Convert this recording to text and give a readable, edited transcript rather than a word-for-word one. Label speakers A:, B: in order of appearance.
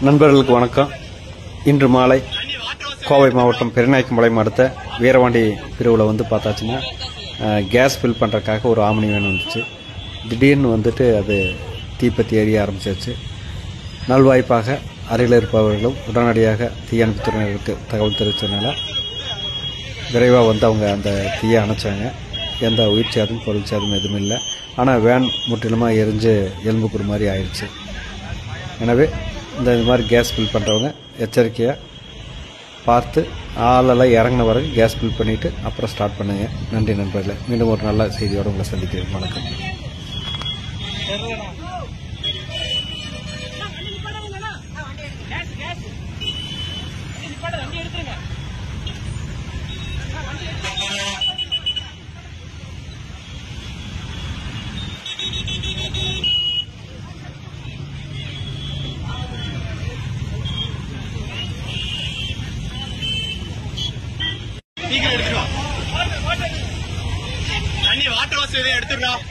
A: நண்பர்களுக்கு வணக்கம். இன்று மாலை கோவை மாவட்டம் பெரியநாயக்கம்பாளையம் அடுத்த வீரவாண்டி பிரிவில் வந்து பார்த்தாச்சுன்னா கேஸ் ஃபில் பண்ணுறதுக்காக ஒரு ஆம்னி வேன் வந்துச்சு. திடீர்னு வந்துட்டு அது தீப்பற்றி எரிய ஆரம்பிச்சிருச்சு. நல்வாய்ப்பாக அருகில் இருப்பவர்களும் உடனடியாக தீயணைப்புத்துறையினருக்கு தகவல் தெரிவித்ததுனால விரைவாக வந்து அவங்க அந்த தீயை அணைச்சாங்க. எந்த உயிர் சேதம் பொருள் சேதம் எதுவும் இல்லை. ஆனால் வேன் முற்றிலுமாக எரிஞ்சு எலும்புக்கூறு மாதிரி ஆயிடுச்சு. எனவே இந்த மாதிரி கேஸ் ஃபில் பண்ணுறவங்க எச்சரிக்கையாக பார்த்து ஆளெல்லாம் இறங்கின வரைக்கும் கேஸ் ஃபில் பண்ணிவிட்டு அப்புறம் ஸ்டார்ட் பண்ணுங்கள். நன்றி நண்பர்களே. மீண்டும் ஒரு நல்ல செய்தியோடு உங்களை சந்திக்கிறேன். வணக்கம்.
B: தண்ணி வாட்டர் வாஷ் எடுத்துக்கலாம்.